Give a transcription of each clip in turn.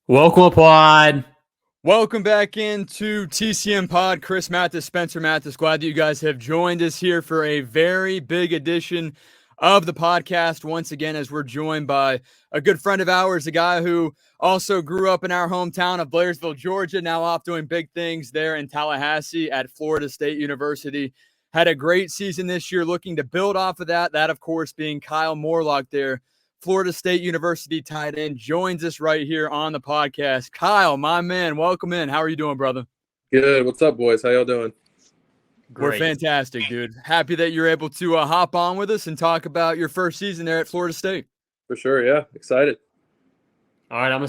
Welcome applied. Welcome back into TCM POD. Chris Mathis, Spencer Mathis. Glad that you guys have joined us here for a very big edition of the podcast. Once again, as we're joined by a good friend of ours, a guy who also grew up in our hometown of Blairsville, Georgia, now off doing big things there in Tallahassee at Florida State University. Had a great season this year, looking to build off of that. That, of course, being Kyle Morlock there. Florida State University tight end, joins us right here on the podcast. Kyle, my man, welcome in. How are you doing, brother? Good. What's up, boys? How y'all doing? Great. We're fantastic, dude. Happy that you're able to hop on with us and talk about your first season there at Florida State. For sure, yeah. Excited. All right, I'm gonna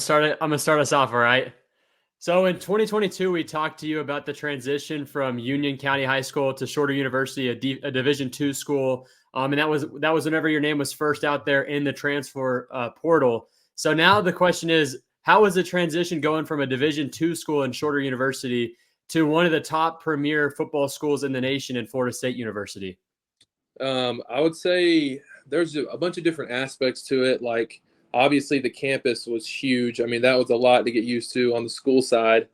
start us off. All right. So in 2022, we talked to you about the transition from Union County High School to Shorter University, a Division II school. And that was whenever your name was first out there in the transfer portal. So now the question is, how was the transition going from a Division II school in Shorter University to one of the top premier football schools in the nation in Florida State University? I would say there's a bunch of different aspects to it. Like, obviously, the campus was huge. I mean, that was a lot to get used to on the school side.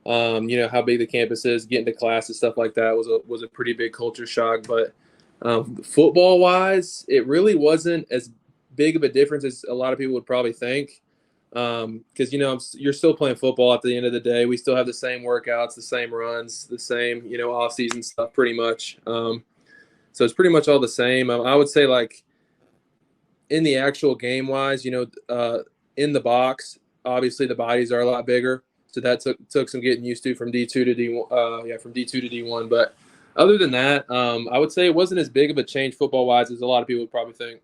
How big the campus is, getting to class and stuff like that was a pretty big culture shock. But football wise, it really wasn't as big of a difference as a lot of people would probably think. Because you're still playing football at the end of the day. We still have the same workouts, the same runs, the same off season stuff pretty much. So it's pretty much all the same. I would say, like, in the actual game wise, in the box, obviously the bodies are a lot bigger. So that took some getting used to from D2 to D1. From D2 to D1. But other than that, I would say it wasn't as big of a change football-wise as a lot of people would probably think.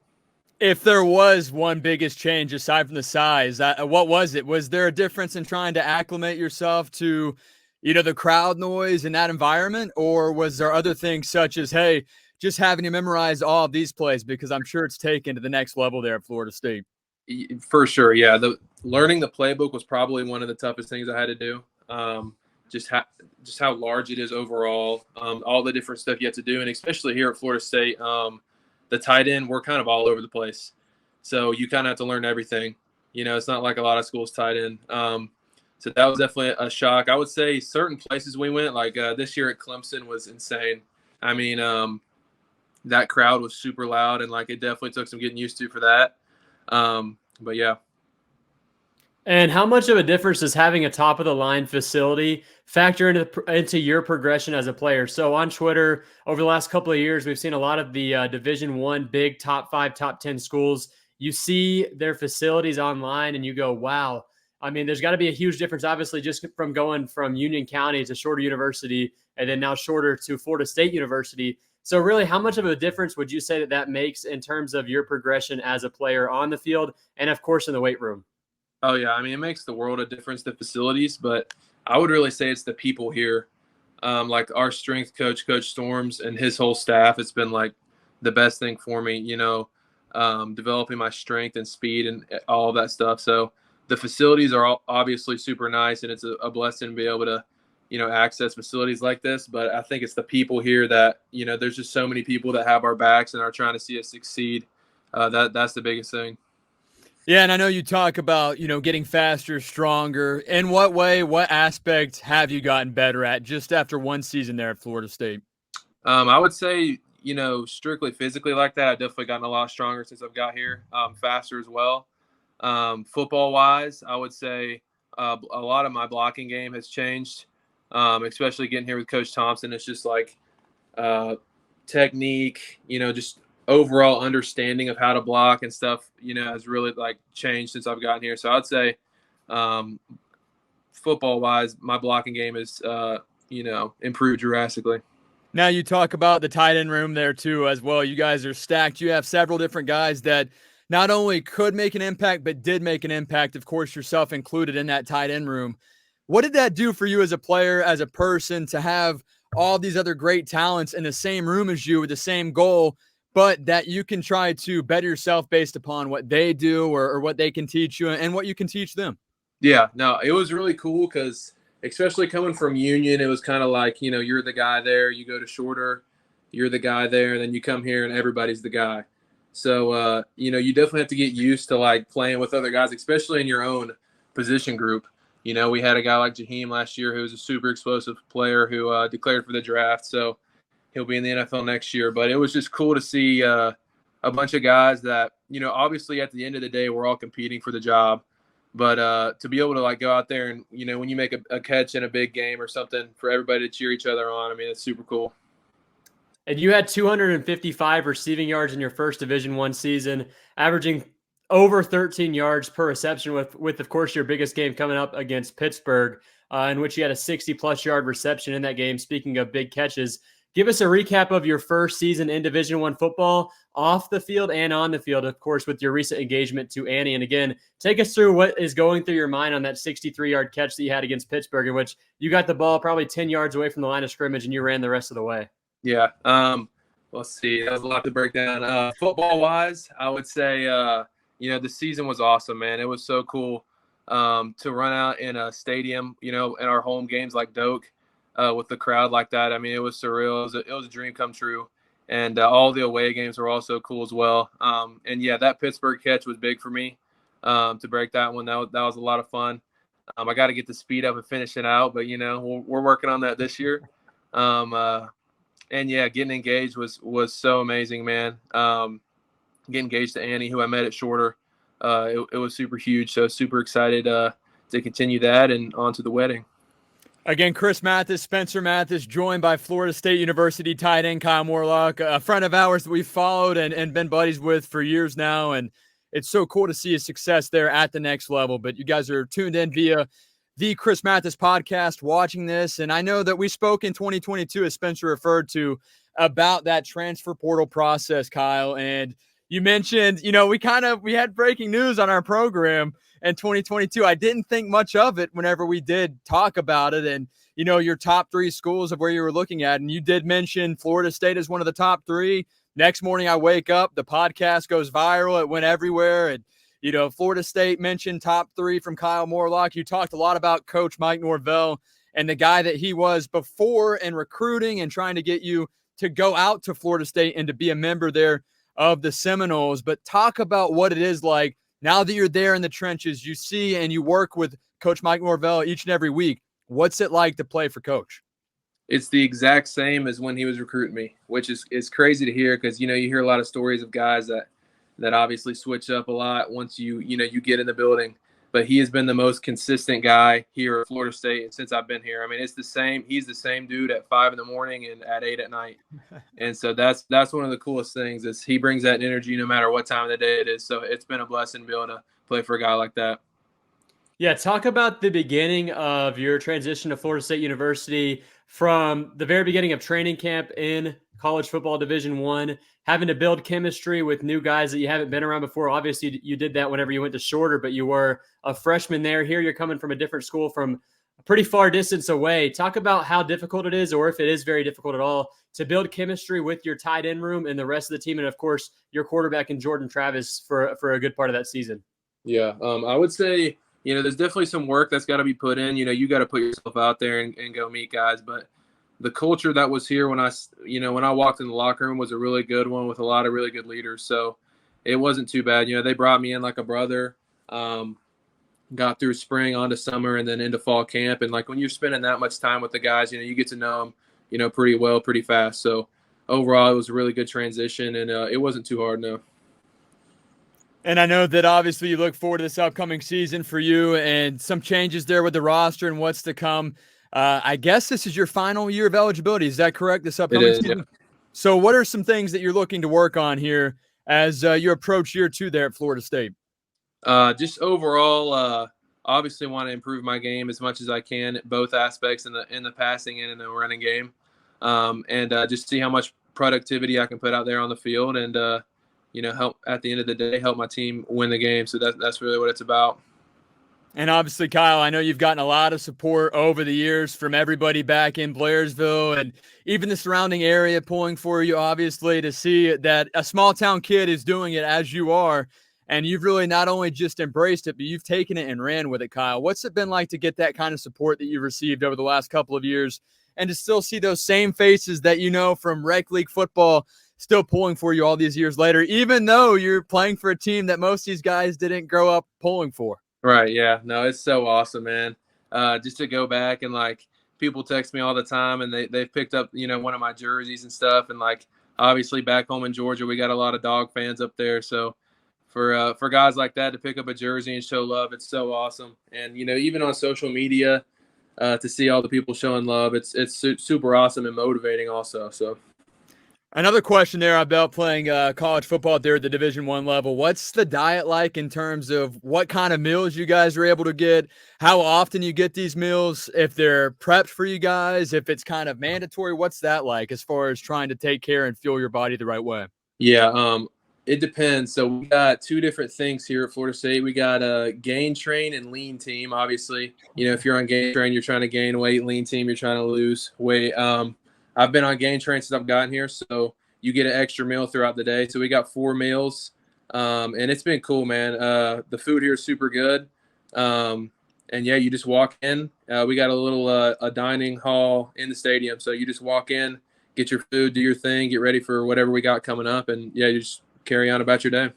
If there was one biggest change aside from the size, what was it? Was there a difference in trying to acclimate yourself to, the crowd noise in that environment? Or was there other things such as, hey, just having to memorize all of these plays, because I'm sure it's taken to the next level there at Florida State? For sure, yeah. Learning the playbook was probably one of the toughest things I had to do. Just how large it is overall, all the different stuff you have to do, and especially here at Florida State, the tight end, we're kind of all over the place. So you kind of have to learn everything. It's not like a lot of schools tight end. So that was definitely a shock. I would say certain places we went, like this year at Clemson, was insane. I mean, that crowd was super loud, and like it definitely took some getting used to for that. But yeah. And how much of a difference does having a top-of-the-line facility factor into your progression as a player? So on Twitter, over the last couple of years, we've seen a lot of the Division I big top 5, top 10 schools. You see their facilities online, and you go, wow. I mean, there's got to be a huge difference, obviously, just from going from Union County to Shorter University and then now Shorter to Florida State University. So really, how much of a difference would you say that makes in terms of your progression as a player on the field and, of course, in the weight room? Oh, yeah. I mean, it makes the world of difference, the facilities, but I would really say it's the people here. Like our strength coach, Coach Storms, and his whole staff, it's been like the best thing for me, developing my strength and speed and all of that stuff. So the facilities are obviously super nice, and it's a blessing to be able to, access facilities like this. But I think it's the people here that, there's just so many people that have our backs and are trying to see us succeed. That's the biggest thing. Yeah, and I know you talk about, getting faster, stronger. In what way, what aspect have you gotten better at just after one season there at Florida State? I would say, strictly physically like that, I've definitely gotten a lot stronger since I've got here, faster as well. Football-wise, I would say a lot of my blocking game has changed, especially getting here with Coach Thompson. It's just like technique, just overall understanding of how to block and stuff, has really like changed since I've gotten here. So I'd say football wise, my blocking game is, improved drastically. Now you talk about the tight end room there too, as well. You guys are stacked. You have several different guys that not only could make an impact, but did make an impact. Of course, yourself included in that tight end room. What did that do for you as a player, as a person, to have all these other great talents in the same room as you with the same goal, but that you can try to better yourself based upon what they do or what they can teach you and what you can teach them? Yeah, no, it was really cool because especially coming from Union, it was kind of like, you're the guy there, you go to Shorter, you're the guy there, and then you come here and everybody's the guy. So, you definitely have to get used to like playing with other guys, especially in your own position group. We had a guy like Jaheim last year who was a super explosive player who declared for the draft, so he'll be in the NFL next year. But it was just cool to see a bunch of guys that, obviously at the end of the day, we're all competing for the job. But to be able to like go out there and, when you make a catch in a big game or something, for everybody to cheer each other on, I mean, it's super cool. And you had 255 receiving yards in your first Division I season, averaging over 13 yards per reception with of course, your biggest game coming up against Pittsburgh, in which you had a 60-plus yard reception in that game. Speaking of big catches, give us a recap of your first season in Division I football, off the field and on the field, of course, with your recent engagement to Annie. And again, take us through what is going through your mind on that 63-yard catch that you had against Pittsburgh, in which you got the ball probably 10 yards away from the line of scrimmage and you ran the rest of the way. Yeah. Let's see. That was a lot to break down. Football-wise, I would say, the season was awesome, man. It was so cool to run out in a stadium, in our home games like Doak with the crowd like that. I mean, it was surreal. It was a dream come true. And all the away games were also cool as well. And, yeah, that Pittsburgh catch was big for me to break that one. That was a lot of fun. I got to get the speed up and finish it out, but, we're working on that this year. And, yeah, getting engaged was so amazing, man. Getting engaged to Annie, who I met at Shorter. It was super huge, so super excited to continue that and on to the wedding. Again, Chris Mathis, Spencer Mathis, joined by Florida State University tight end Kyle Morlock, a friend of ours that we've followed and been buddies with for years now, and it's so cool to see his success there at the next level. But you guys are tuned in via the Chris Mathis podcast watching this, and I know that we spoke in 2022, as Spencer referred to, about that transfer portal process, Kyle, and you mentioned, we had breaking news on our program in 2022. I didn't think much of it whenever we did talk about it and, your top three schools of where you were looking at. And you did mention Florida State as one of the top three. Next morning I wake up, the podcast goes viral. It went everywhere. And, Florida State mentioned top three from Kyle Morlock. You talked a lot about Coach Mike Norvell and the guy that he was before in recruiting and trying to get you to go out to Florida State and to be a member there of the Seminoles. But talk about what it is like now that you're there in the trenches, you see and you work with Coach Mike Norvell each and every week. What's it like to play for Coach? It's the exact same as when he was recruiting me, which is crazy to hear because, you hear a lot of stories of guys that obviously switch up a lot once you get in the building. But he has been the most consistent guy here at Florida State since I've been here. I mean, it's the same. He's the same dude at 5 a.m. and at 8 p.m. And so that's one of the coolest things is he brings that energy no matter what time of the day it is. So it's been a blessing to be able to play for a guy like that. Yeah, talk about the beginning of your transition to Florida State University from the very beginning of training camp in college football Division I, having to build chemistry with new guys that you haven't been around before. Obviously, you did that whenever you went to Shorter, but you were a freshman there. Here you're coming from a different school from a pretty far distance away. Talk about how difficult it is, or if it is very difficult at all, to build chemistry with your tight end room and the rest of the team, and, of course, your quarterback in Jordan Travis for a good part of that season. Yeah, I would say – there's definitely some work that's got to be put in. You got to put yourself out there and go meet guys. But the culture that was here when I walked in the locker room was a really good one with a lot of really good leaders. So it wasn't too bad. They brought me in like a brother, got through spring onto summer and then into fall camp. And like when you're spending that much time with the guys, you get to know them, pretty well, pretty fast. So overall, it was a really good transition and it wasn't too hard, no. And I know that obviously you look forward to this upcoming season for you and some changes there with the roster and what's to come. I guess this is your final year of eligibility. Is that correct, this upcoming season? Yeah. So what are some things that you're looking to work on here as you approach year 2 there at Florida State? Just overall, obviously want to improve my game as much as I can, both aspects in the passing and in the running game. And just see how much productivity I can put out there on the field and help at the end of the day, help my team win the game. So that's really what it's about. And obviously, Kyle, I know you've gotten a lot of support over the years from everybody back in Blairsville and even the surrounding area pulling for you, obviously, to see that a small town kid is doing it as you are. And you've really not only just embraced it, but you've taken it and ran with it, Kyle. What's it been like to get that kind of support that you've received over the last couple of years and to still see those same faces that you know from rec league football still pulling for you all these years later, even though you're playing for a team that most of these guys didn't grow up pulling for? Right. Yeah. No, it's so awesome, man. Just to go back and like people text me all the time and they've picked up, one of my jerseys and stuff. And like obviously back home in Georgia, we got a lot of dog fans up there. So for guys like that to pick up a jersey and show love, it's so awesome. And, even on social media, to see all the people showing love, it's super awesome and motivating also. So. Another question there about playing college football there at the Division I level. What's the diet like in terms of what kind of meals you guys are able to get? How often you get these meals? If they're prepped for you guys? If it's kind of mandatory? What's that like as far as trying to take care and fuel your body the right way? Yeah, it depends. So we got two different things here at Florida State. We got a gain train and lean team. Obviously, if you're on gain train, you're trying to gain weight. Lean team, you're trying to lose weight. I've been on gain train since I've gotten here, so you get an extra meal throughout the day. So we got 4 meals, and it's been cool, man. The food here is super good, and yeah, you just walk in. We got a little a dining hall in the stadium, so you just walk in, get your food, do your thing, get ready for whatever we got coming up, and yeah, you just carry on about your day.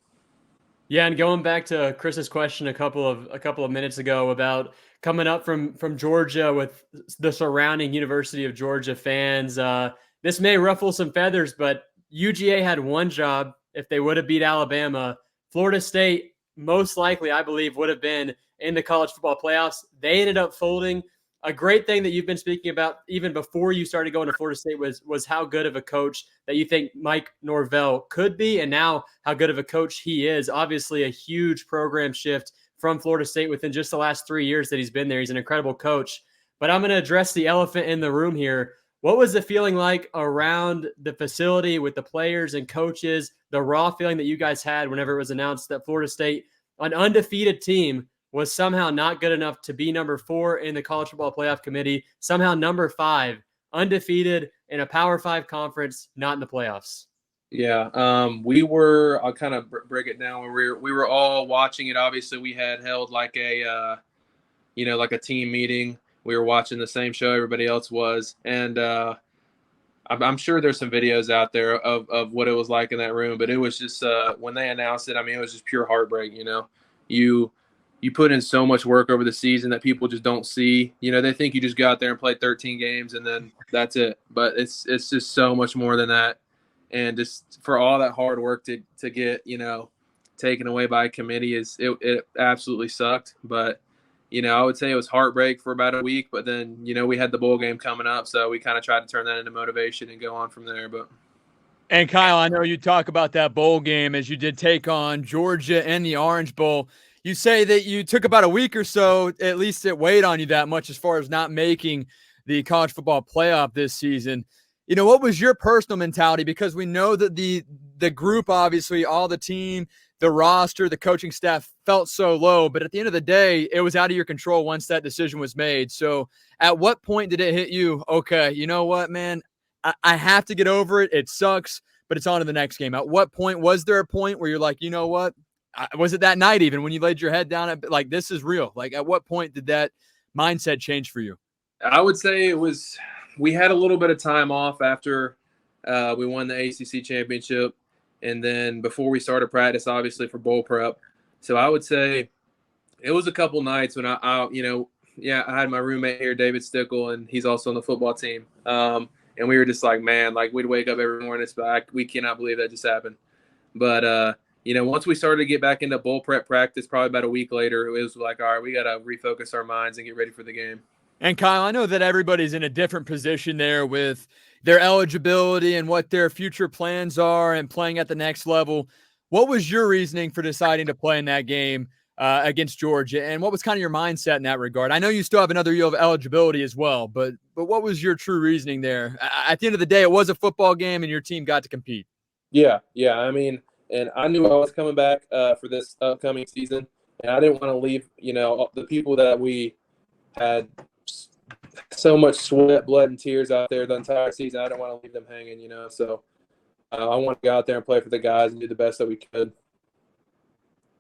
Yeah, and going back to Chris's question a couple of minutes ago about coming up from Georgia with the surrounding University of Georgia fans, this may ruffle some feathers, but UGA had one job. If they would have beat Alabama, Florida State most likely, I believe, would have been in the college football playoffs. They ended up folding. A great thing that you've been speaking about even before you started going to Florida State was how good of a coach that you think Mike Norvell could be, and now how good of a coach he is. Obviously, a huge program shift from Florida State within just the last 3 years that he's been there. He's an incredible coach. But I'm going to address the elephant in the room here. What was the feeling like around the facility with the players and coaches, the raw feeling that you guys had whenever it was announced that Florida State, an undefeated team, was somehow not good enough to be number 4 in the college football playoff committee, somehow number 5, undefeated in a Power 5 conference, not in the playoffs? Yeah, we were. I'll kind of break it down. We were all watching it. Obviously, we had held like a like a team meeting. We were watching the same show everybody else was, and I'm sure there's some videos out there of what it was like in that room. But it was just when they announced it, I mean, it was just pure heartbreak. You put in so much work over the season that people just don't see. They think you just go out there and play 13 games and then that's it. But it's just so much more than that. And just for all that hard work to get, taken away by a committee it absolutely sucked. But, I would say it was heartbreak for about a week, but then, we had the bowl game coming up. So we kind of tried to turn that into motivation and go on from there. And Kyle, I know you talk about that bowl game as you did take on Georgia and the Orange Bowl. You say that you took about a week or so, at least it weighed on you that much as far as not making the college football playoff this season. What was your personal mentality? Because we know that the group, obviously, all the team, the roster, the coaching staff felt so low. But at the end of the day, it was out of your control once that decision was made. So at what point did it hit you? Okay, you know what, man? I have to get over it. It sucks, but it's on to the next game. At what point, was there a point where you're like, you know what? Was it that night even when you laid your head down like, this is real? Like, at what point did that mindset change for you? I would say we had a little bit of time off after we won the ACC championship. And then before we started practice, obviously for bowl prep. So I would say it was a couple nights when I had my roommate here, David Stickle, and he's also on the football team. And we were just like, man, like we'd wake up every morning. It's like, we cannot believe that just happened. But, once we started to get back into bowl prep practice, probably about a week later, it was like, all right, we got to refocus our minds and get ready for the game. And Kyle, I know that everybody's in a different position there with their eligibility and what their future plans are and playing at the next level. What was your reasoning for deciding to play in that game against Georgia? And what was kind of your mindset in that regard? I know you still have another year of eligibility as well, but what was your true reasoning there? At the end of the day, it was a football game and your team got to compete. Yeah. I mean, and I knew I was coming back for this upcoming season, and I didn't want to leave, the people that we had so much sweat, blood, and tears out there the entire season. I didn't want to leave them hanging, So I want to go out there and play for the guys and do the best that we could.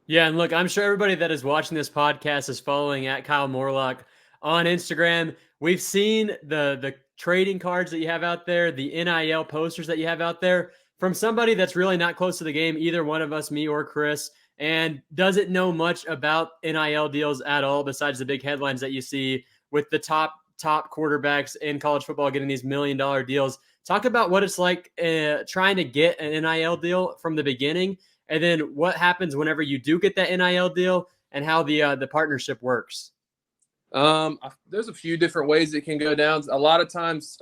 Yeah, and look, I'm sure everybody that is watching this podcast is following at Kyle Morlock on Instagram. We've seen the trading cards that you have out there, the NIL posters that you have out there from somebody that's really not close to the game, either one of us, me or Chris. and doesn't know much about NIL deals at all, besides the big headlines that you see with the top quarterbacks in college football getting these $1 million deals. Talk about what it's like trying to get an NIL deal from the beginning, and then what happens whenever you do get that NIL deal, and how the partnership works. There's a few different ways it can go down. A lot of times,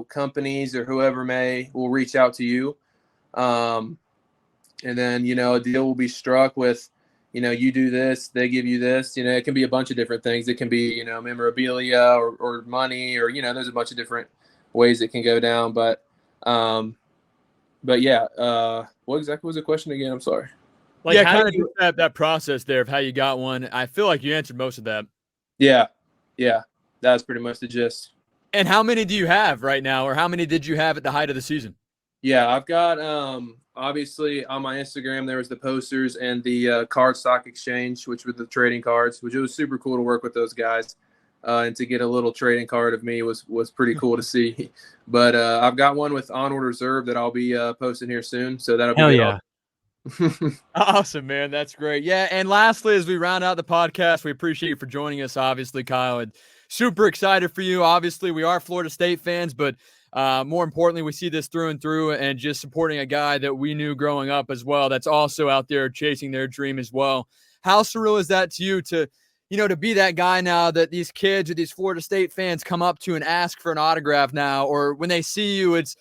companies or whoever will reach out to you. And then, a deal will be struck with, you do this, they give you this. It can be a bunch of different things. It can be, memorabilia or money, or, there's a bunch of different ways it can go down. But yeah, what exactly was the question again? I'm sorry. Like, kind of that process there of how you got one. I feel like you answered most of that. Yeah. That's pretty much the gist. And how many do you have right now, or how many did you have at the height of the season? Yeah, I've got obviously on my Instagram there was the posters and the card stock exchange, which were the trading cards, which it was super cool to work with those guys, and to get a little trading card of me was pretty cool to see. But I've got one with onward reserve that I'll be posting here soon, so that'll be Hell good. yeah. Awesome, man. That's great. Yeah. And lastly, as we round out the podcast, we appreciate you for joining us, obviously, Kyle, and super excited for you. Obviously, we are Florida State fans, but more importantly, we see this through and through, and just supporting a guy that we knew growing up as well, that's also out there chasing their dream as well. How surreal is that to you to be that guy now that these kids or these Florida State fans come up to and ask for an autograph now, or when they see you, it's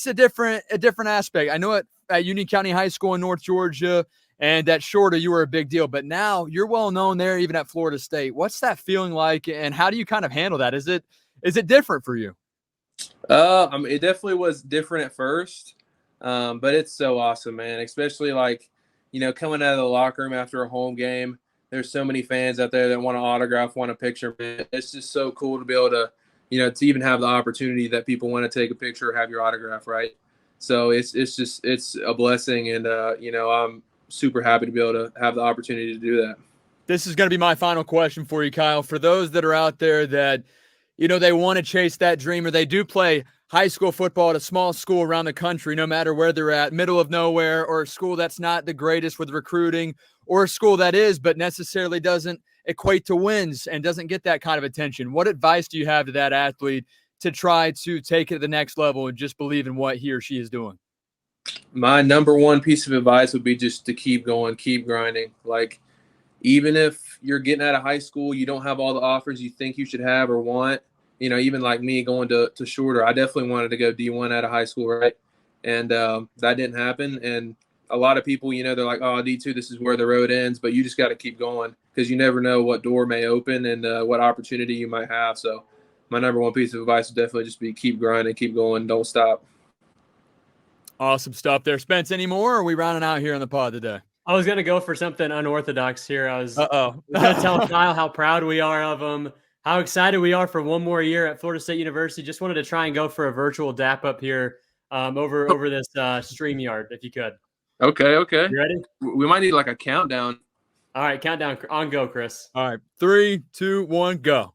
a different aspect. I know at Union County High School in North Georgia and at Shorter, you were a big deal, but now you're well known there, even at Florida State. What's that feeling like, and how do you kind of handle that? Is it different for you? It definitely was different at first, but it's so awesome, man. Especially coming out of the locker room after a home game. There's so many fans out there that want an autograph, want a picture. Man. It's just so cool to be able to, to even have the opportunity that people want to take a picture or have your autograph, right? So it's a blessing, and I'm super happy to be able to have the opportunity to do that. This is going to be my final question for you, Kyle. For those that are out there that, they want to chase that dream, or they do play high school football at a small school around the country, no matter where they're at, middle of nowhere, or a school that's not the greatest with recruiting, or a school that is, but necessarily doesn't equate to wins and doesn't get that kind of attention. What advice do you have to that athlete to try to take it to the next level and just believe in what he or she is doing? My number one piece of advice would be just to keep going, keep grinding. Even if you're getting out of high school, you don't have all the offers you think you should have or want. Even like me going to Shorter, I definitely wanted to go D1 out of high school, right? And that didn't happen. And a lot of people, they're like, oh, D2, this is where the road ends. But you just got to keep going, because you never know what door may open and what opportunity you might have. So my number one piece of advice would definitely just be keep grinding, keep going, don't stop. Awesome stuff there. Spence, any more, or are we rounding out here on the pod today? I was going to go for something unorthodox here. I was going to tell Kyle how proud we are of him, how excited we are for one more year at Florida State University. Just wanted to try and go for a virtual dap up here over this StreamYard, if you could. Okay. You ready? We might need a countdown. All right, countdown on go, Chris. All right, 3, 2, 1, go.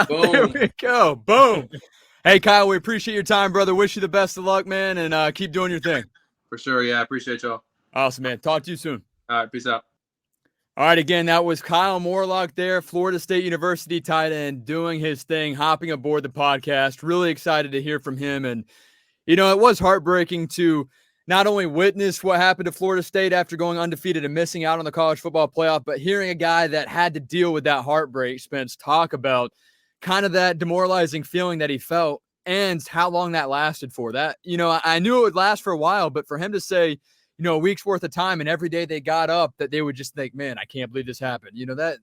Boom. There we go. Boom. Hey, Kyle, we appreciate your time, brother. Wish you the best of luck, man, and keep doing your thing. For sure, yeah. I appreciate y'all. Awesome, man. Talk to you soon. All right, peace out. All right, again, that was Kyle Morlock there, Florida State University tight end, doing his thing, hopping aboard the podcast. Really excited to hear from him. And, it was heartbreaking to not only witness what happened to Florida State after going undefeated and missing out on the college football playoff, but hearing a guy that had to deal with that heartbreak, Spence, talk about kind of that demoralizing feeling that he felt and how long that lasted for. That, I knew it would last for a while, but for him to say, a week's worth of time, and every day they got up, that they would just think, man, I can't believe this happened. That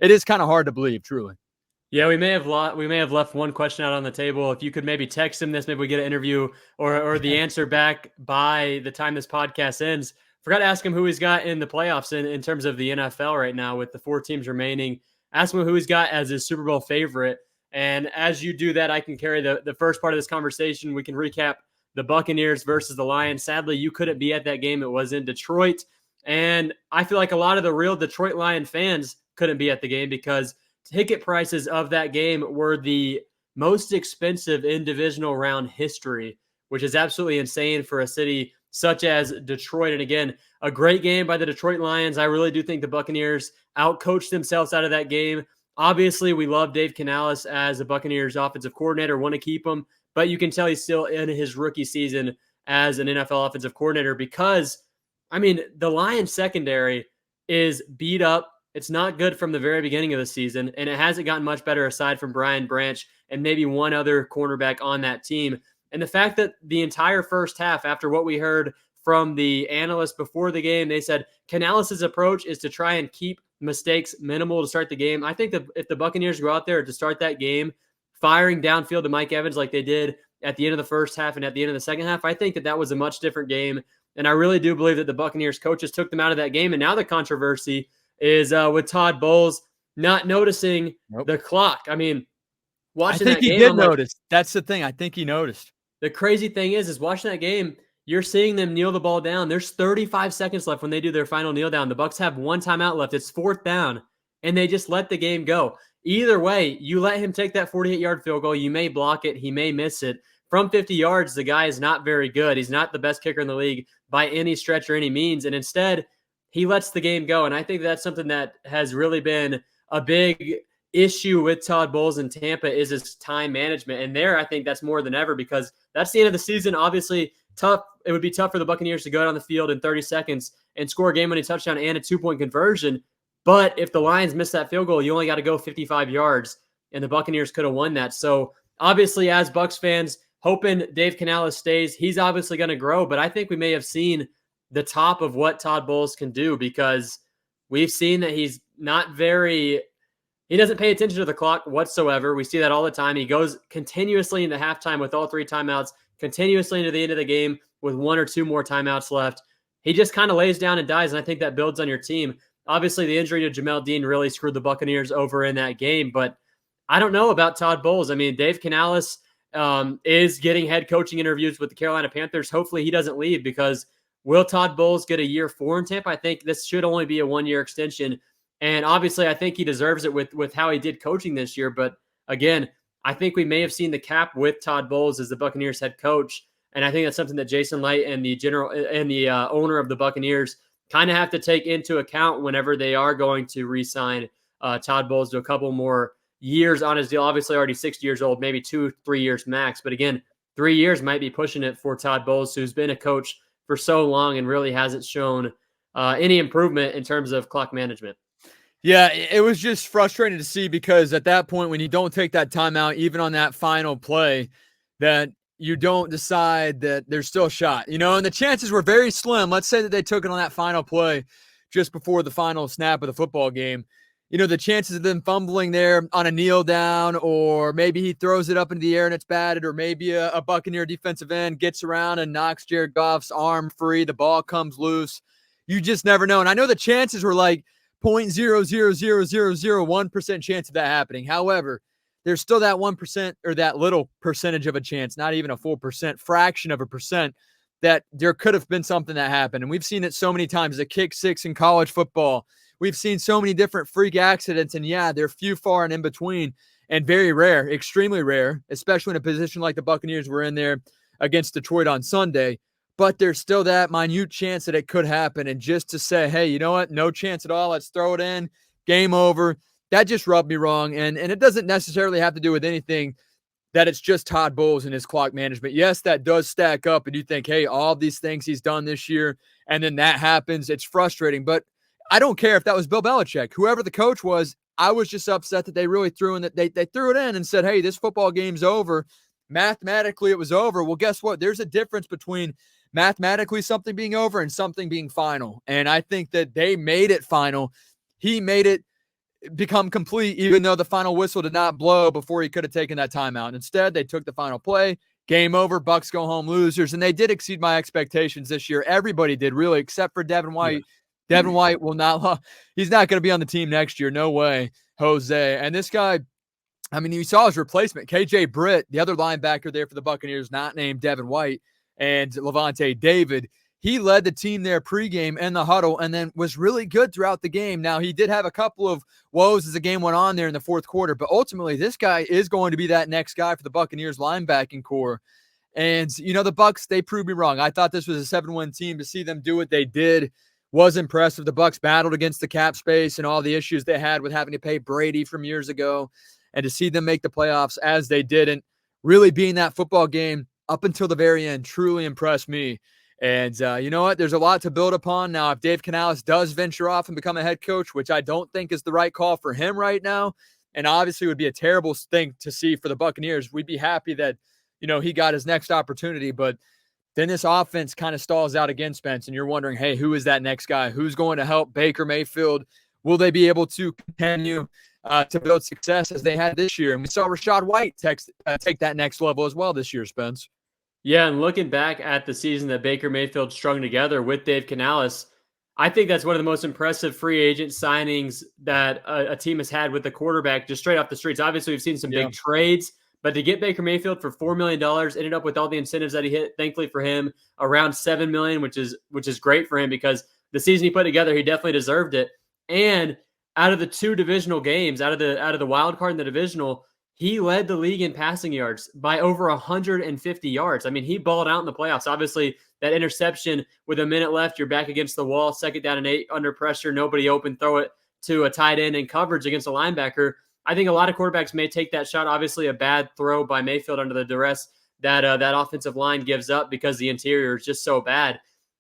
it is kind of hard to believe, truly. Yeah, we may have left one question out on the table. If you could maybe text him this, maybe we get an interview or the answer back by the time this podcast ends. Forgot to ask him who he's got in the playoffs in terms of the NFL right now with the 4 teams remaining. Ask him who he's got as his Super Bowl favorite. And as you do that, I can carry the first part of this conversation. We can recap the Buccaneers versus the Lions. Sadly, you couldn't be at that game. It was in Detroit. And I feel like a lot of the real Detroit Lion fans couldn't be at the game because ticket prices of that game were the most expensive in divisional round history, which is absolutely insane for a city such as Detroit. And again, a great game by the Detroit Lions. I really do think the Buccaneers outcoached themselves out of that game. Obviously, we love Dave Canales as a Buccaneers offensive coordinator, want to keep him, but you can tell he's still in his rookie season as an NFL offensive coordinator because, I mean, the Lions secondary is beat up. It's not good from the very beginning of the season, and it hasn't gotten much better aside from Brian Branch and maybe one other cornerback on that team. And the fact that the entire first half, after what we heard from the analysts before the game, they said Canales' approach is to try and keep mistakes minimal to start the game. I think that if the Buccaneers go out there to start that game, firing downfield to Mike Evans like they did at the end of the first half and at the end of the second half, I think that that was a much different game. And I really do believe that the Buccaneers coaches took them out of that game. And now the controversy is with Todd Bowles not noticing the clock. I mean, watching that game, I think he did notice. That's the thing. I think he noticed. The crazy thing is watching that game, you're seeing them kneel the ball down. There's 35 seconds left when they do their final kneel down. The Bucs have one timeout left. It's fourth down, and they just let the game go. Either way, you let him take that 48-yard field goal. You may block it. He may miss it. From 50 yards, the guy is not very good. He's not the best kicker in the league by any stretch or any means, and instead, he lets the game go. And I think that's something that has really been a big issue with Todd Bowles in Tampa is his time management. And there, I think that's more than ever because that's the end of the season. Obviously, tough. It would be tough for the Buccaneers to go down the field in 30 seconds and score a game-winning touchdown and a 2-point conversion. But if the Lions miss that field goal, you only got to go 55 yards, and the Buccaneers could have won that. So obviously, as Bucs fans, hoping Dave Canales stays, he's obviously going to grow. But I think we may have seen the top of what Todd Bowles can do because we've seen that he's not very – he doesn't pay attention to the clock whatsoever. We see that all the time. He goes continuously into halftime with all three timeouts, continuously into the end of the game with one or two more timeouts left. He just kind of lays down and dies, and I think that builds on your team. Obviously, the injury to Jamel Dean really screwed the Buccaneers over in that game, but I don't know about Todd Bowles. I mean, Dave Canales is getting head coaching interviews with the Carolina Panthers. Hopefully he doesn't leave because will Todd Bowles get a year 4 in Tampa? I think this should only be a 1-year extension. And obviously, I think he deserves it with how he did coaching this year. But again, I think we may have seen the cap with Todd Bowles as the Buccaneers head coach. And I think that's something that Jason Light and the owner of the Buccaneers kind of have to take into account whenever they are going to re-sign Todd Bowles to a couple more years on his deal. Obviously, already 60 years old, maybe 2-3 years max. But again, 3 years might be pushing it for Todd Bowles, who's been a coach for so long and really hasn't shown any improvement in terms of clock management. Yeah, it was just frustrating to see because at that point, when you don't take that timeout, even on that final play, that you don't decide that there's still a shot, and the chances were very slim. Let's say that they took it on that final play just before the final snap of the football game. The chances of them fumbling there on a kneel down, or maybe he throws it up into the air and it's batted, or maybe a Buccaneer defensive end gets around and knocks Jared Goff's arm free. The ball comes loose. You just never know. And I know the chances were like 0.00001% chance of that happening. However, there's still that 1% or that little percentage of a chance, not even a full fraction of a percent, that there could have been something that happened. And we've seen it so many times, a kick six in college football. We've seen so many different freak accidents, and yeah, they're few, far, and in between, and very rare, extremely rare, especially in a position like the Buccaneers were in there against Detroit on Sunday. But there's still that minute chance that it could happen. And just to say, hey, you know what? No chance at all. Let's throw it in. Game over. That just rubbed me wrong. And it doesn't necessarily have to do with anything that it's just Todd Bowles and his clock management. Yes, that does stack up. And you think, hey, all these things he's done this year, and then that happens. It's frustrating. But I don't care if that was Bill Belichick. Whoever the coach was, I was just upset that they really threw in that they threw it in and said, hey, this football game's over. Mathematically, it was over. Well, guess what? There's a difference between mathematically something being over and something being final. And I think that they made it final. He made it become complete, even though the final whistle did not blow before he could have taken that timeout. Instead, they took the final play. Game over. Bucs go home losers. And they did exceed my expectations this year. Everybody did, really, except for Devin White. Yeah. Devin White will not – he's not going to be on the team next year. No way, Jose. And this guy, I mean, you saw his replacement, KJ Britt, the other linebacker there for the Buccaneers, not named Devin White, and Levante David. He led the team there pregame in the huddle and then was really good throughout the game. Now, he did have a couple of woes as the game went on there in the fourth quarter, but ultimately this guy is going to be that next guy for the Buccaneers linebacking core. And, the Bucs, they proved me wrong. I thought this was a 7-win team. To see them do what they did was impressive. The Bucs battled against the cap space and all the issues they had with having to pay Brady from years ago. And to see them make the playoffs as they did and really be in that football game up until the very end truly impressed me. And you know what? There's a lot to build upon. Now, if Dave Canales does venture off and become a head coach, which I don't think is the right call for him right now, and obviously would be a terrible thing to see for the Buccaneers, we'd be happy that, he got his next opportunity. But then this offense kind of stalls out again, Spence, and you're wondering, hey, who is that next guy? Who's going to help Baker Mayfield? Will they be able to continue to build success as they had this year? And we saw Rachaad White take that next level as well this year, Spence. Yeah, and looking back at the season that Baker Mayfield strung together with Dave Canales, I think that's one of the most impressive free agent signings that a team has had with the quarterback just straight off the streets. Obviously, we've seen some big trades, but to get Baker Mayfield for $4 million, ended up with all the incentives that he hit, thankfully for him, around $7 million, which is great for him because the season he put together, he definitely deserved it. And out of the two divisional games, out of the wild card and the divisional, he led the league in passing yards by over 150 yards. I mean, he balled out in the playoffs. Obviously, that interception with a minute left, you're back against the wall, 2nd down and 8, under pressure, nobody open, throw it to a tight end in coverage against a linebacker. I think a lot of quarterbacks may take that shot. Obviously, a bad throw by Mayfield under the duress that offensive line gives up because the interior is just so bad.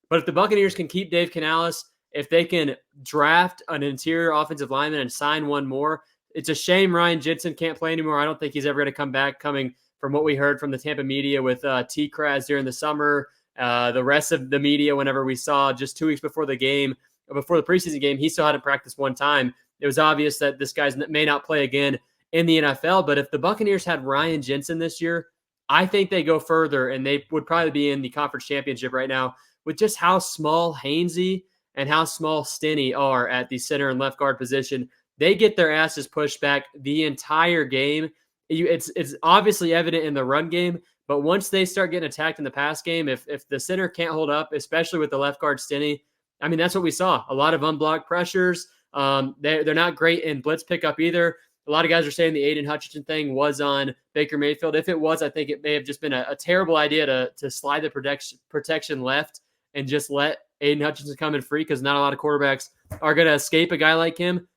But if the Buccaneers can keep Dave Canales, if they can draft an interior offensive lineman and sign one more, it's a shame Ryan Jensen can't play anymore. I don't think he's ever going to come back, coming from what we heard from the Tampa media with T-Kraz during the summer. The rest of the media, whenever we saw just 2 weeks before the preseason game, he still hadn't practiced one time. It was obvious that this guy may not play again in the NFL. But if the Buccaneers had Ryan Jensen this year, I think they go further, and they would probably be in the conference championship right now with just how small Hainsey and how small Stinney are at the center and left guard position. They get their asses pushed back the entire game. It's obviously evident in the run game, but once they start getting attacked in the pass game, if the center can't hold up, especially with the left guard Stinney, I mean, that's what we saw. A lot of unblocked pressures. They're not great in blitz pickup either. A lot of guys are saying the Aiden Hutchinson thing was on Baker Mayfield. If it was, I think it may have just been a terrible idea to slide the protection left and just let Aiden Hutchinson come in free, because not a lot of quarterbacks are going to escape a guy like him.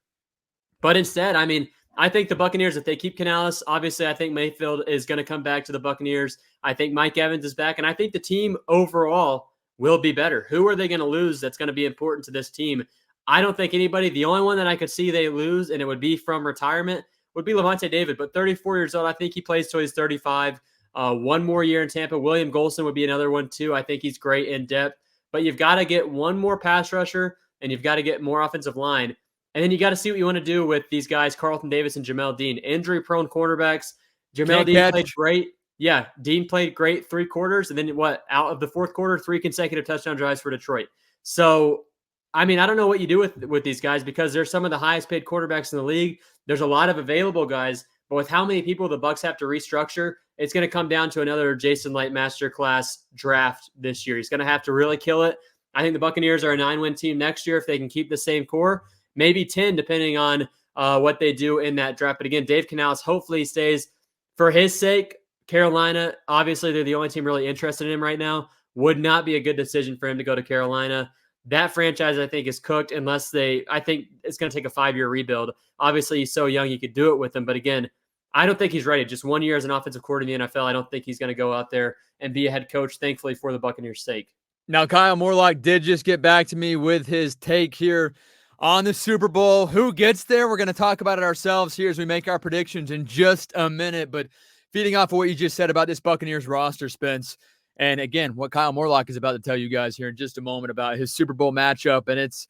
But instead, I mean, I think the Buccaneers, if they keep Canales, obviously I think Mayfield is going to come back to the Buccaneers. I think Mike Evans is back, and I think the team overall will be better. Who are they going to lose that's going to be important to this team? I don't think anybody. The only one that I could see they lose, and it would be from retirement, would be Levante David. But 34 years old, I think he plays till he's 35. One more year in Tampa. William Golson would be another one too. I think he's great in depth. But you've got to get one more pass rusher, and you've got to get more offensive line. And then you got to see what you want to do with these guys, Carlton Davis and Jamel Dean. Injury-prone quarterbacks. Jamel Dean played great. Yeah, Dean played great 3 quarters. And then out of the 4th quarter, 3 consecutive touchdown drives for Detroit. So, I mean, I don't know what you do with these guys, because they're some of the highest-paid quarterbacks in the league. There's a lot of available guys. But with how many people the Bucs have to restructure, it's going to come down to another Jason Light masterclass draft this year. He's going to have to really kill it. I think the Buccaneers are a 9-win team next year if they can keep the same core. Maybe 10, depending on what they do in that draft. But again, Dave Canales hopefully stays for his sake. Carolina, obviously, they're the only team really interested in him right now. Would not be a good decision for him to go to Carolina. That franchise, I think, is cooked unless I think it's going to take a 5-year rebuild. Obviously, he's so young, you could do it with him. But again, I don't think he's ready. Just 1 year as an offensive coordinator in the NFL, I don't think he's going to go out there and be a head coach, thankfully, for the Buccaneers' sake. Now, Kyle Morlock did just get back to me with his take here on the Super Bowl. Who gets there? We're going to talk about it ourselves here as we make our predictions in just a minute. But feeding off of what you just said about this Buccaneers roster, Spence, and again, what Kyle Morlock is about to tell you guys here in just a moment about his Super Bowl matchup. And it's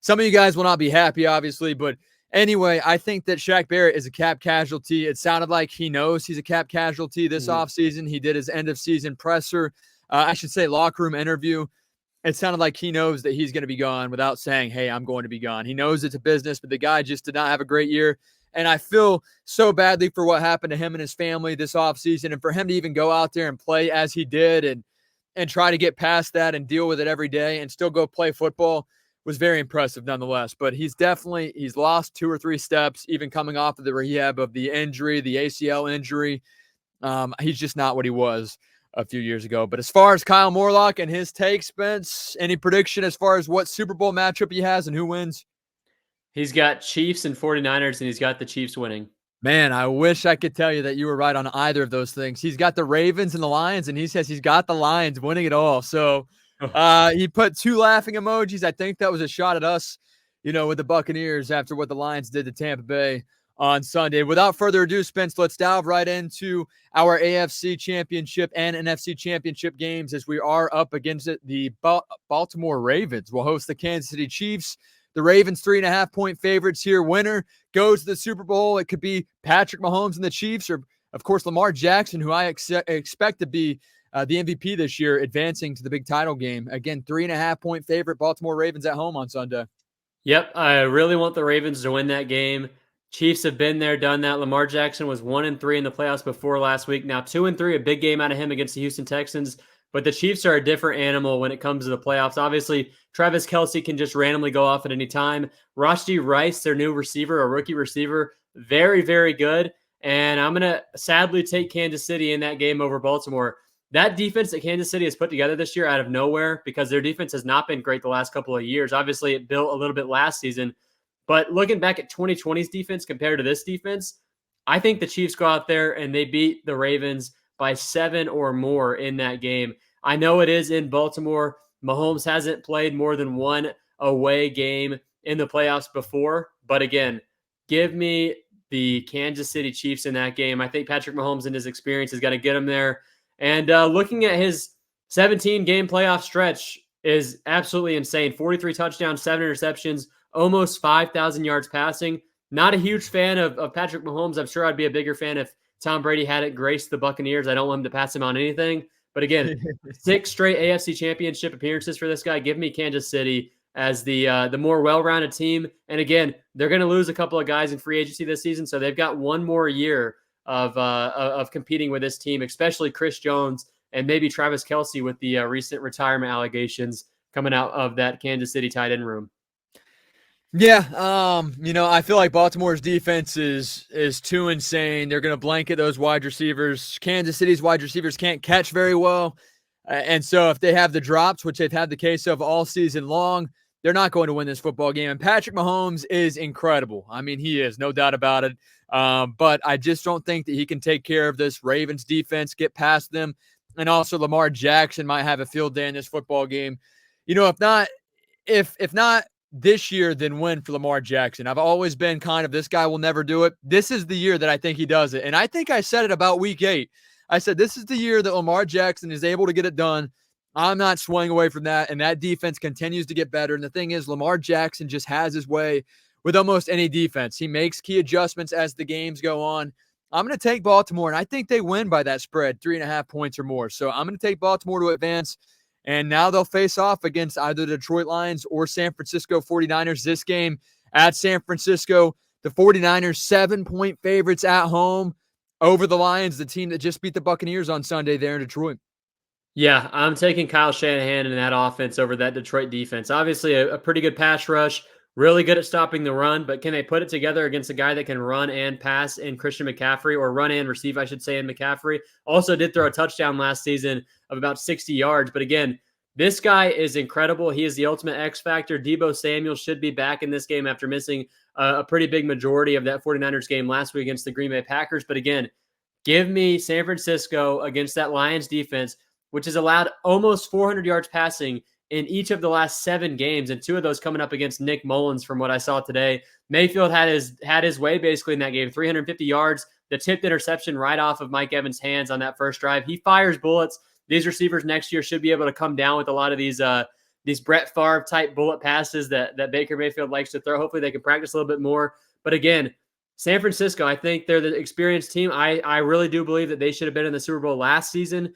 some of you guys will not be happy, obviously. But anyway, I think that Shaq Barrett is a cap casualty. It sounded like he knows he's a cap casualty this offseason. He did his end-of-season presser, locker room interview. It sounded like he knows that he's going to be gone without saying, hey, I'm going to be gone. He knows it's a business, but the guy just did not have a great year. And I feel so badly for what happened to him and his family this offseason, and for him to even go out there and play as he did and try to get past that and deal with it every day and still go play football was very impressive nonetheless. But he's lost 2 or 3 steps, even coming off of the rehab of the injury, the ACL injury. He's just not what he was a few years ago. But as far as Kyle Morlock and his take, Spence, any prediction as far as what Super Bowl matchup he has and who wins? He's got Chiefs and 49ers, and he's got the Chiefs winning. Man, I wish I could tell you that you were right on either of those things. He's got the Ravens and the Lions, and he says he's got the Lions winning it all. So he put 2 laughing emojis. I think that was a shot at us, with the Buccaneers after what the Lions did to Tampa Bay on Sunday. Without further ado, Spence, let's dive right into our AFC Championship and NFC Championship games as we are up against it. The Baltimore Ravens will host the Kansas City Chiefs. The Ravens 3.5-point favorites here. Winner goes to the Super Bowl. It could be Patrick Mahomes and the Chiefs, or of course Lamar Jackson, who I expect to be the MVP this year, advancing to the big title game. Again, 3.5-point favorite. Baltimore Ravens at home on Sunday. Yep, I really want the Ravens to win that game. Chiefs have been there, done that. Lamar Jackson was 1-3 in the playoffs before last week. Now 2-3, a big game out of him against the Houston Texans. But the Chiefs are a different animal when it comes to the playoffs. Obviously, Travis Kelce can just randomly go off at any time. Rashee Rice, their new receiver, a rookie receiver, very, very good. And I'm going to sadly take Kansas City in that game over Baltimore. That defense that Kansas City has put together this year out of nowhere, because their defense has not been great the last couple of years. Obviously, it built a little bit last season. But looking back at 2020's defense compared to this defense, I think the Chiefs go out there and they beat the Ravens by 7 or more in that game. I know it is in Baltimore. Mahomes hasn't played more than one away game in the playoffs before. But again, give me the Kansas City Chiefs in that game. I think Patrick Mahomes and his experience is going to get him there. And looking at his 17-game playoff stretch is absolutely insane. 43 touchdowns, 7 interceptions, almost 5,000 yards passing. Not a huge fan of Patrick Mahomes. I'm sure I'd be a bigger fan if Tom Brady hadn't graced the Buccaneers. I don't want him to pass him on anything. But again, 6 straight AFC Championship appearances for this guy. Give me Kansas City as the more well-rounded team. And again, they're going to lose a couple of guys in free agency this season, so they've got one more year of competing with this team, especially Chris Jones and maybe Travis Kelce with the recent retirement allegations coming out of that Kansas City tight end room. Yeah, I feel like Baltimore's defense is too insane. They're going to blanket those wide receivers. Kansas City's wide receivers can't catch very well. And so if they have the drops, which they've had the case of all season long, they're not going to win this football game. And Patrick Mahomes is incredible. I mean, he is, no doubt about it. But I just don't think that he can take care of this Ravens defense, get past them. And also Lamar Jackson might have a field day in this football game. If not this year, then when for Lamar Jackson? I've always been kind of, this guy will never do it. This is the year that I think he does it. And I think I said it about week 8. I said, this is the year that Lamar Jackson is able to get it done. I'm not swaying away from that. And that defense continues to get better. And the thing is, Lamar Jackson just has his way with almost any defense. He makes key adjustments as the games go on. I'm going to take Baltimore, and I think they win by that spread, 3.5 points or more. So I'm going to take Baltimore to advance. And now they'll face off against either the Detroit Lions or San Francisco 49ers. This game at San Francisco, the 49ers 7-point favorites at home over the Lions, the team that just beat the Buccaneers on Sunday there in Detroit. Yeah, I'm taking Kyle Shanahan in that offense over that Detroit defense. Obviously, a pretty good pass rush, really good at stopping the run, but can they put it together against a guy that can run and pass in Christian McCaffrey, or run and receive, I should say, in McCaffrey? Also did throw a touchdown last season of about 60 yards. But again, this guy is incredible. He is the ultimate X factor. Deebo Samuel should be back in this game after missing a pretty big majority of that 49ers game last week against the Green Bay Packers. But again, give me San Francisco against that Lions defense, which has allowed almost 400 yards passing in each of the last 7 games, and 2 of those coming up against Nick Mullins from what I saw today. Mayfield had his way basically in that game, 350 yards, the tipped interception right off of Mike Evans' hands on that first drive. He fires bullets. These receivers next year should be able to come down with a lot of these Brett Favre type bullet passes that Baker Mayfield likes to throw. Hopefully they can practice a little bit more. But again, San Francisco, I think they're the experienced team. I really do believe that they should have been in the Super Bowl last season.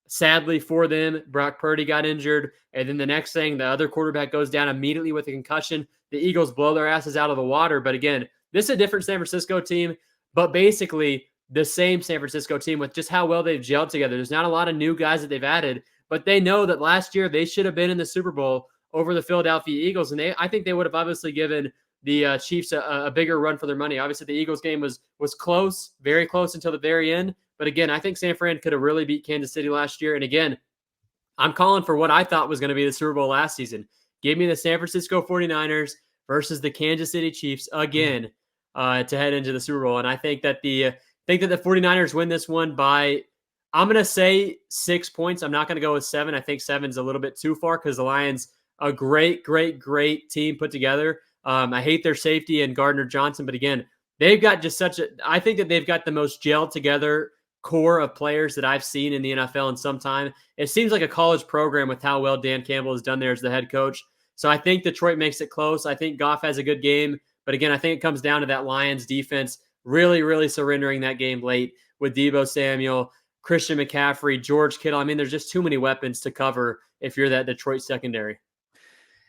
Sadly for them, Brock Purdy got injured. And then the next thing, the other quarterback goes down immediately with a concussion. The Eagles blow their asses out of the water. But again, this is a different San Francisco team, but basically the same San Francisco team with just how well they've gelled together. There's not a lot of new guys that they've added, but they know that last year they should have been in the Super Bowl over the Philadelphia Eagles. And I think they would have obviously given the Chiefs a bigger run for their money. Obviously, the Eagles game was close, very close until the very end. But again, I think San Fran could have really beat Kansas City last year. And again, I'm calling for what I thought was going to be the Super Bowl last season. Give me the San Francisco 49ers versus the Kansas City Chiefs again to head into the Super Bowl. And I think that the 49ers win this one by, I'm going to say 6 points. I'm not going to go with 7. I think 7's a little bit too far because the Lions, a great team put together. I hate their safety and Gardner Johnson, but again, they've got just I think that they've got the most gelled together core of players that I've seen in the NFL in some time. It seems like a college program with how well Dan Campbell has done there as the head coach. So I think Detroit makes it close. I think Goff has a good game. But again, I think it comes down to that Lions defense really surrendering that game late with Deebo Samuel, Christian McCaffrey, George Kittle. I mean, there's just too many weapons to cover if you're that Detroit secondary.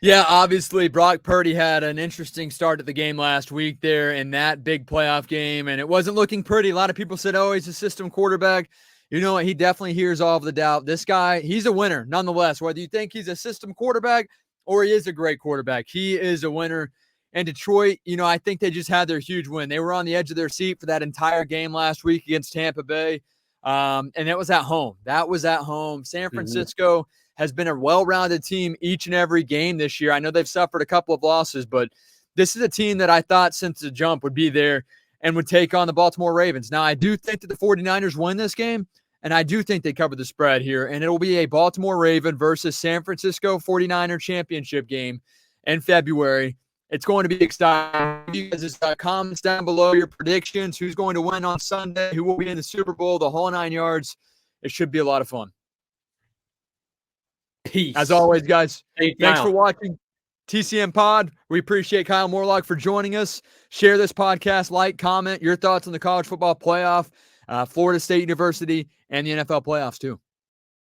Yeah, obviously, Brock Purdy had an interesting start to the game last week there in that big playoff game, and it wasn't looking pretty. A lot of people said, oh, he's a system quarterback. You know what? He definitely hears all of the doubt. This guy, he's a winner nonetheless. Whether you think he's a system quarterback or he is a great quarterback, he is a winner. And Detroit, I think they just had their huge win. They were on the edge of their seat for that entire game last week against Tampa Bay, and it was at home. That was at home. San Francisco has been a well-rounded team each and every game this year. I know they've suffered a couple of losses, but this is a team that I thought since the jump would be there and would take on the Baltimore Ravens. Now, I do think that the 49ers win this game, and I do think they cover the spread here, and it'll be a Baltimore Raven versus San Francisco 49er championship game in February. It's going to be exciting. You guys comments down below your predictions. Who's going to win on Sunday? Who will be in the Super Bowl? The whole 9 yards. It should be a lot of fun. Peace. As always, guys, thanks Kyle. for watching TCM Pod. We appreciate Kyle Morlock for joining us. Share this podcast, like, comment your thoughts on the college football playoff, Florida State University, and the NFL playoffs too.